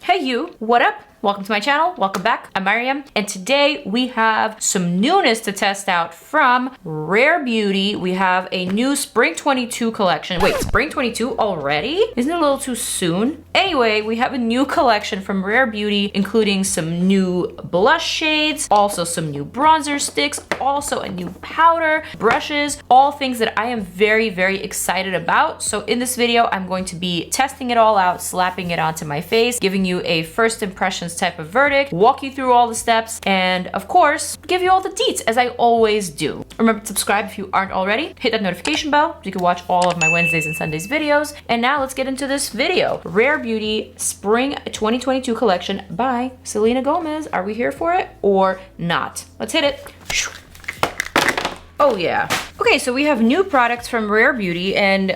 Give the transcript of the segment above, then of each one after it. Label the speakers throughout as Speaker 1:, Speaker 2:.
Speaker 1: Hey you, what up? Welcome to my channel, welcome back. I'm Maryam, and today we have some newness to test out from Rare Beauty. We have a new Spring 22 collection. Wait, Spring 22 already? Isn't it a little too soon? Anyway, we have a new collection from Rare Beauty, including some new blush shades, also some new bronzer sticks, also a new powder, brushes, all things that I am very, very excited about. So in this video, I'm going to be testing it all out, slapping it onto my face, giving you a first impressions type of verdict, walk you through all the steps, and of course, give you all the deets as I always do. Remember to subscribe if you aren't already. Hit that notification bell so you can watch all of my Wednesdays and Sundays videos. And now let's get into this video. Rare Beauty Spring 2022 collection by Selena Gomez. Are we here for it or not? Let's hit it. Oh yeah. Okay, so we have new products from Rare Beauty, and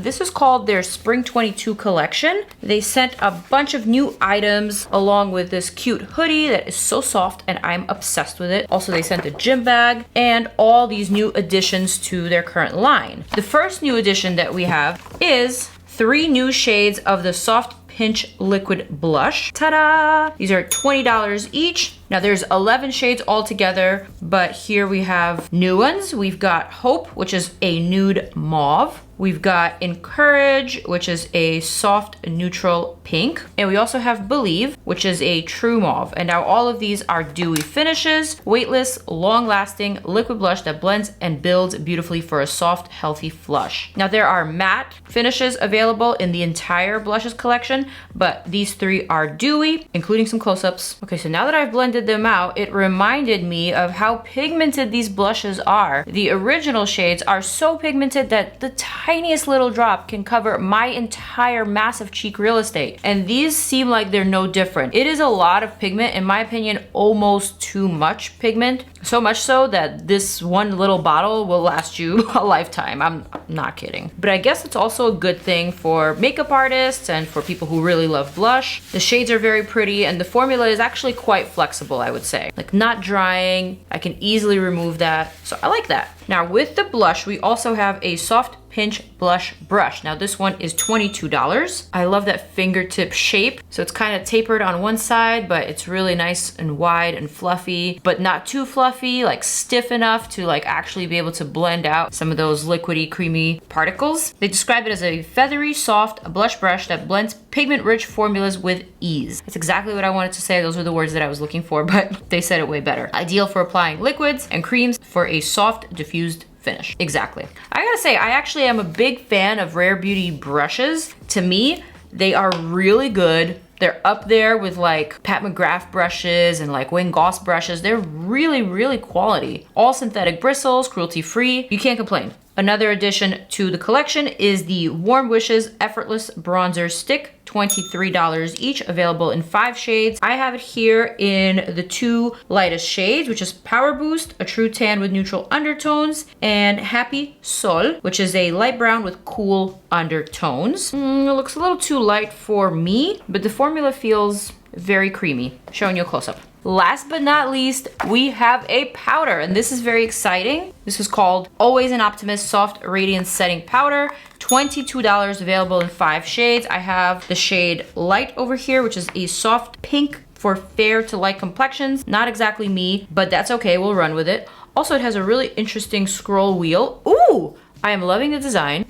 Speaker 1: this is called their Spring 22 collection. They sent a bunch of new items along with this cute hoodie that is so soft and I'm obsessed with it. Also, they sent a gym bag and all these new additions to their current line. The first new addition that we have is 3 new shades of the Soft Pinch Liquid Blush. Ta-da! These are $20 each. Now there's 11 shades altogether, but here we have new ones. We've got Hope, which is a nude mauve. We've got Encourage, which is a soft neutral pink. And we also have Believe, which is a true mauve. And now all of these are dewy finishes, weightless, long-lasting liquid blush that blends and builds beautifully for a soft, healthy flush. Now there are matte finishes available in the entire blushes collection, but these 3 are dewy, including some close-ups. Okay, so now that I've blended them out, it reminded me of how pigmented these blushes are. The original shades are so pigmented that the tiniest little drop can cover my entire massive cheek real estate. And these seem like they're no different. It is a lot of pigment, in my opinion, almost too much pigment. So much so that this one little bottle will last you a lifetime. I'm not kidding. But I guess it's also a good thing for makeup artists and for people who really love blush. The shades are very pretty and the formula is actually quite flexible, I would say. Like not drying, I can easily remove that. So I like that. Now with the blush, we also have a Soft Pinch Blush Brush. Now this one is $22. I love that fingertip shape. So it's kind of tapered on one side, but it's really nice and wide and fluffy, but not too fluffy, like stiff enough to like actually be able to blend out some of those liquidy, creamy particles. They describe it as a feathery, soft blush brush that blends pigment-rich formulas with ease. That's exactly what I wanted to say. Those were the words that I was looking for, but they said it way better. Ideal for applying liquids and creams for a soft, diffused finish. Exactly. I gotta say, I actually am a big fan of Rare Beauty brushes. To me, they are really good. They're up there with like Pat McGrath brushes and like Wayne Goss brushes. They're really, really quality. All synthetic bristles, cruelty-free. You can't complain. Another addition to the collection is the Warm Wishes Effortless Bronzer Stick, $23 each, available in 5 shades. I have it here in the 2 lightest shades, which is Power Boost, a true tan with neutral undertones, and Happy Sol, which is a light brown with cool undertones. It looks a little too light for me, but the formula feels very creamy. Showing you a close-up. Last but not least, we have a powder, and this is very exciting. This is called Always an Optimist Soft Radiance Setting Powder, $22, available in 5 shades. I have the shade Light over here, which is a soft pink for fair to light complexions. Not exactly me, but that's okay, we'll run with it. Also, it has a really interesting scroll wheel. Ooh, I am loving the design.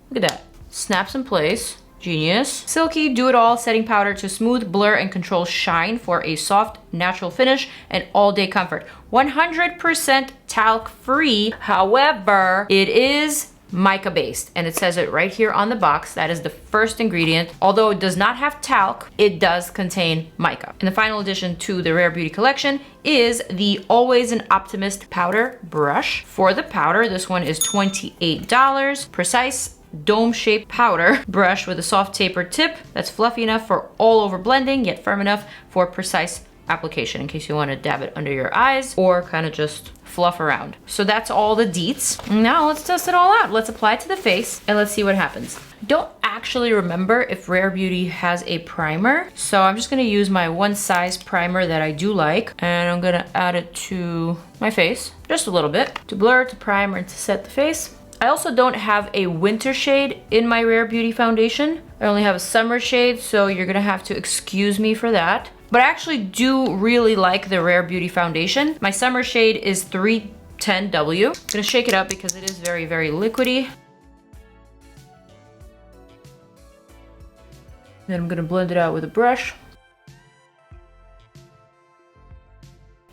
Speaker 1: Look at that, snaps in place. Genius. Silky do-it-all setting powder to smooth, blur, and control shine for a soft, natural finish and all-day comfort. 100% talc-free. However, it is mica based, and it says it right here on the box. That is the first ingredient. Although it does not have talc, it does contain mica. And the final addition to the Rare Beauty collection is the Always an Optimist powder brush. For the powder, this one is $28. Precise dome-shaped powder brush with a soft tapered tip that's fluffy enough for all over blending, yet firm enough for precise application in case you want to dab it under your eyes or kind of just fluff around. So that's all the deets. Now let's test it all out. Let's apply it to the face and let's see what happens. Don't actually remember if Rare Beauty has a primer, so I'm just gonna use my one size primer that I do like, and I'm gonna add it to my face just a little bit to blur, to primer, and to set the face. I also don't have a winter shade in my Rare Beauty foundation. I only have a summer shade, so you're gonna have to excuse me for that. But I actually do really like the Rare Beauty foundation. My summer shade is 310W. I'm gonna shake it up because it is very, very liquidy. Then I'm gonna blend it out with a brush.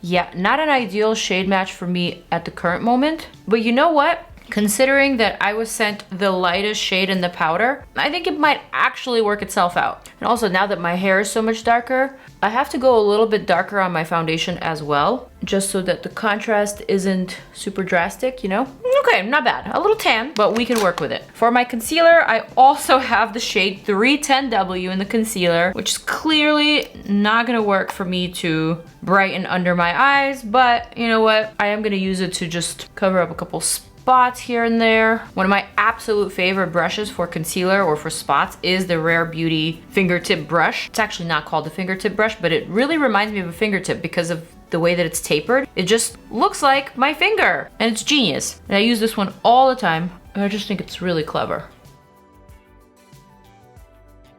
Speaker 1: Yeah, not an ideal shade match for me at the current moment, but you know what? Considering that I was sent the lightest shade in the powder, I think it might actually work itself out. And also, now that my hair is so much darker, I have to go a little bit darker on my foundation as well, just so that the contrast isn't super drastic, you know? Okay, not bad. A little tan, but we can work with it. For my concealer, I also have the shade 310W in the concealer, which is clearly not gonna work for me to brighten under my eyes, but you know what? I am gonna use it to just cover up a couple spots here and there. One of my absolute favorite brushes for concealer or for spots is the Rare Beauty fingertip brush. It's actually not called a fingertip brush, but it really reminds me of a fingertip because of the way that it's tapered. It just looks like my finger, and it's genius. And I use this one all the time, and I just think it's really clever.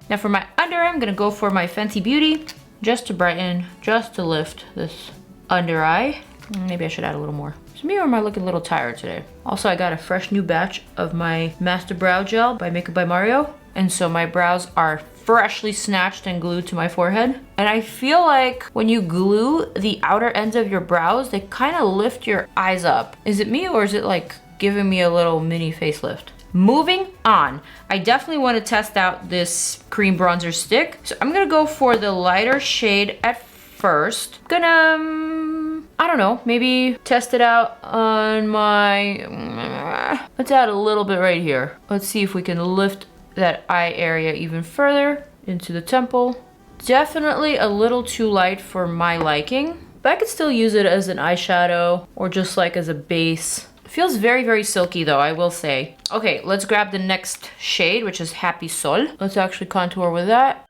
Speaker 1: Now for my under, I'm gonna go for my Fenty Beauty, just to brighten, just to lift this under eye. Maybe I should add a little more. Is me or am I looking a little tired today? Also, I got a fresh new batch of my Master Brow Gel by Makeup by Mario. And so my brows are freshly snatched and glued to my forehead. And I feel like when you glue the outer ends of your brows, they kind of lift your eyes up. Is it me or is it like giving me a little mini facelift? Moving on, I definitely want to test out this cream bronzer stick. So I'm gonna go for the lighter shade at first. Gonna, I don't know, maybe test it out on my, let's add a little bit right here. Let's see if we can lift that eye area even further into the temple. Definitely a little too light for my liking, but I could still use it as an eyeshadow or just like as a base. It feels very, very silky though, I will say. Okay, let's grab the next shade, which is Happy Sol. Let's actually contour with that.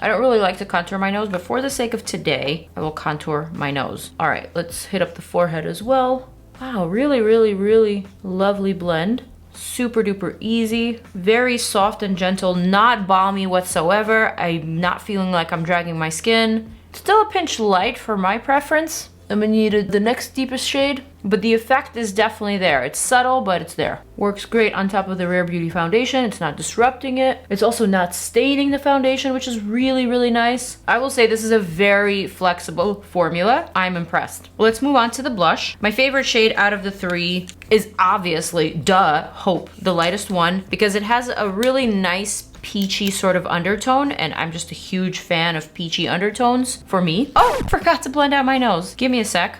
Speaker 1: I don't really like to contour my nose, but for the sake of today, I will contour my nose. All right, let's hit up the forehead as well. Wow, really, really, really lovely blend. Super duper easy, very soft and gentle, not balmy whatsoever. I'm not feeling like I'm dragging my skin. Still a pinch light for my preference. I'm gonna need the next deepest shade, but the effect is definitely there. It's subtle, but it's there. Works great on top of the Rare Beauty foundation. It's not disrupting it. It's also not staining the foundation, which is really, really nice. I will say this is a very flexible formula. I'm impressed. Let's move on to the blush. My favorite shade out of the three is obviously, Hope, the lightest one, because it has a really nice peachy sort of undertone, and I'm just a huge fan of peachy undertones for me. Oh, forgot to blend out my nose. Give me a sec.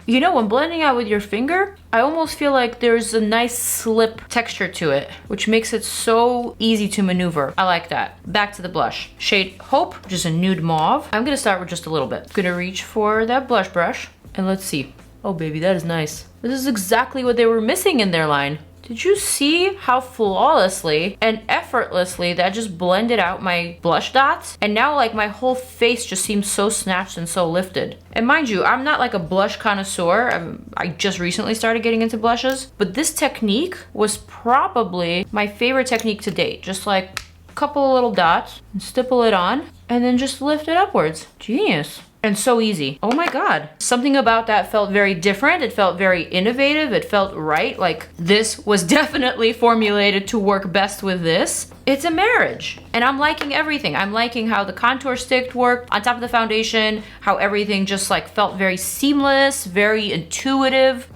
Speaker 1: You know, when blending out with your finger, I almost feel like there's a nice slip texture to it, which makes it so easy to maneuver. I like that. Back to the blush. Shade Hope, which is a nude mauve. I'm gonna start with just a little bit. I'm gonna reach for that blush brush, and let's see. Oh baby, that is nice. This is exactly what they were missing in their line. Did you see how flawlessly and effortlessly that just blended out my blush dots? And now like my whole face just seems so snatched and so lifted. And mind you, I'm not like a blush connoisseur. I just recently started getting into blushes, but this technique was probably my favorite technique to date. Just like a couple of little dots and stipple it on and then just lift it upwards. Genius. And so easy. Oh my God. Something about that felt very different. It felt very innovative. It felt right. Like this was definitely formulated to work best with this. It's a marriage and I'm liking everything. I'm liking how the contour stick worked on top of the foundation, how everything just like felt very seamless, very intuitive.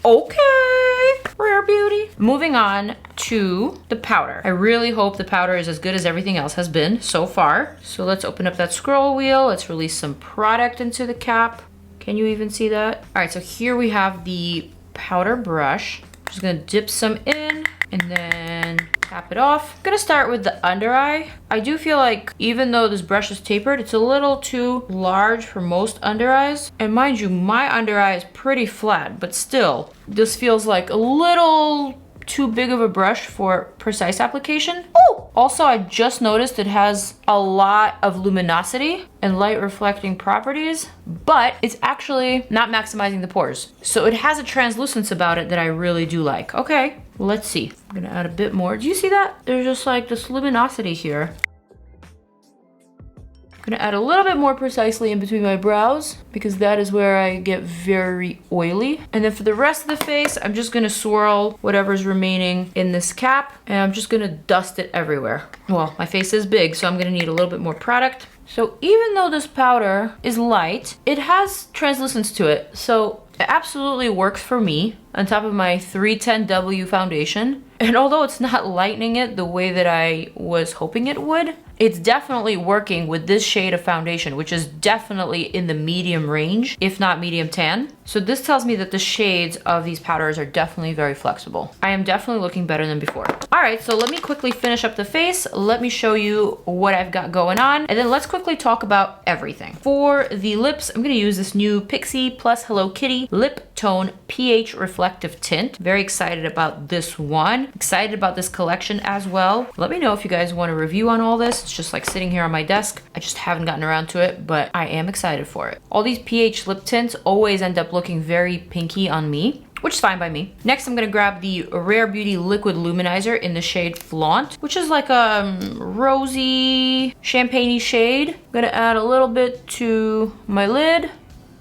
Speaker 1: Okay, Rare Beauty. Moving on to the powder. I really hope the powder is as good as everything else has been so far. So let's open up that scroll wheel. Let's release some product into the cap. Can you even see that? All right, so here we have the powder brush. I'm just gonna dip some in and then tap it off. I'm gonna start with the under eye. I do feel like even though this brush is tapered, it's a little too large for most under eyes. And mind you, my under eye is pretty flat, but still, this feels like a little too big of a brush for precise application. Oh, Also, I just noticed it has a lot of luminosity and light reflecting properties, but it's actually not maximizing the pores. So it has a translucence about it that I really do like. Okay, let's see. I'm gonna add a bit more. Do you see that? There's just like this luminosity here. I'm gonna add a little bit more precisely in between my brows because that is where I get very oily. And then for the rest of the face, I'm just gonna swirl whatever's remaining in this cap and I'm just gonna dust it everywhere. Well, my face is big, so I'm gonna need a little bit more product. So even though this powder is light, it has translucence to it. So it absolutely works for me on top of my 310W foundation. And although it's not lightening it the way that I was hoping it would, it's definitely working with this shade of foundation, which is definitely in the medium range, if not medium tan. So this tells me that the shades of these powders are definitely very flexible. I am definitely looking better than before. All right, so let me quickly finish up the face. Let me show you what I've got going on, and then let's quickly talk about everything. For the lips, I'm gonna use this new Pixi plus Hello Kitty Lip Tone pH Reflective Tint. Very excited about this one. Excited about this collection as well. Let me know if you guys want a review on all this. It's just like sitting here on my desk. I just haven't gotten around to it, but I am excited for it. All these pH lip tints always end up looking very pinky on me, which is fine by me. Next, I'm gonna grab the Rare Beauty Liquid Luminizer in the shade Flaunt, which is like a rosy, champagne-y shade. I'm gonna add a little bit to my lid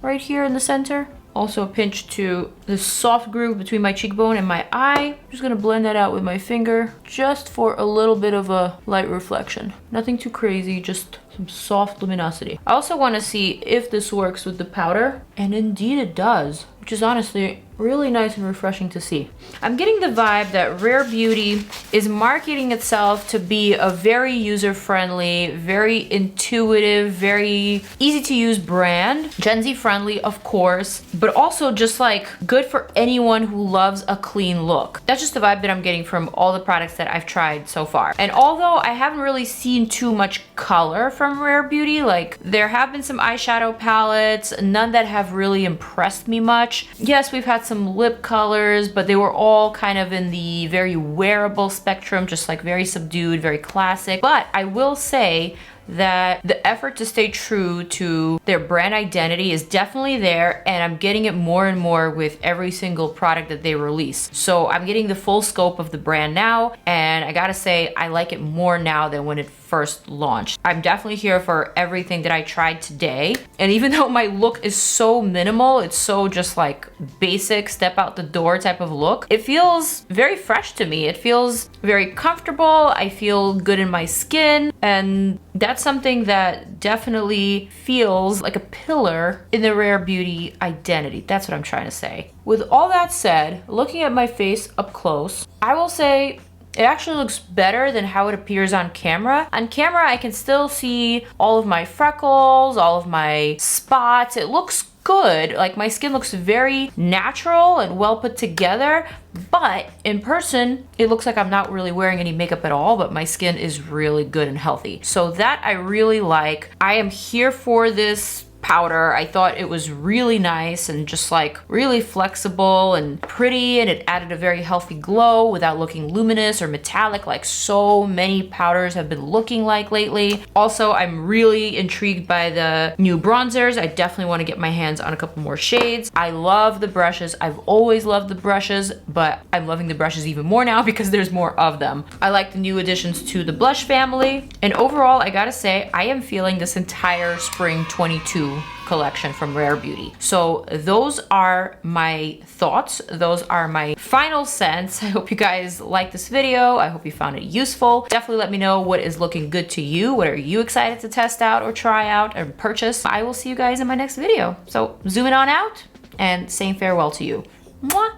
Speaker 1: right here in the center. Also a pinch to this soft groove between my cheekbone and my eye. I'm just gonna blend that out with my finger just for a little bit of a light reflection. Nothing too crazy, just some soft luminosity. I also wanna see if this works with the powder, and indeed it does, which is honestly really nice and refreshing to see. I'm getting the vibe that Rare Beauty is marketing itself to be a very user-friendly, very intuitive, very easy to use brand. Gen Z friendly, of course, but also just like good for anyone who loves a clean look. That's just the vibe that I'm getting from all the products that I've tried so far. And although I haven't really seen too much color from Rare Beauty, like there have been some eyeshadow palettes, none that have really impressed me much. Yes, we've had some lip colors, but they were all kind of in the very wearable spectrum, just like very subdued, very classic. But I will say that the effort to stay true to their brand identity is definitely there, and I'm getting it more and more with every single product that they release. So I'm getting the full scope of the brand now, and I gotta say I like it more now than when it first launched. I'm definitely here for everything that I tried today, and even though my look is so minimal, it's so just like basic step out the door type of look, it feels very fresh to me. It feels very comfortable. I feel good in my skin, and that's something that definitely feels like a pillar in the Rare Beauty identity. That's what I'm trying to say. With all that said, looking at my face up close, I will say it actually looks better than how it appears on camera. On camera, I can still see all of my freckles, all of my spots. It looks good. Like my skin looks very natural and well put together, but in person, it looks like I'm not really wearing any makeup at all, but my skin is really good and healthy. So that I really like. I am here for this powder. I thought it was really nice and just like really flexible and pretty, and it added a very healthy glow without looking luminous or metallic like so many powders have been looking like lately. Also, I'm really intrigued by the new bronzers. I definitely want to get my hands on a couple more shades. I love the brushes. I've always loved the brushes, but I'm loving the brushes even more now because there's more of them. I like the new additions to the blush family, and overall, I gotta say, I am feeling this entire spring 22 collection from Rare Beauty. So those are my thoughts. Those are my final scents. I hope you guys like this video. I hope you found it useful. Definitely let me know what is looking good to you. What are you excited to test out or try out or purchase? I will see you guys in my next video. So zooming on out and saying farewell to you. Mwah!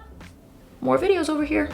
Speaker 1: More videos over here.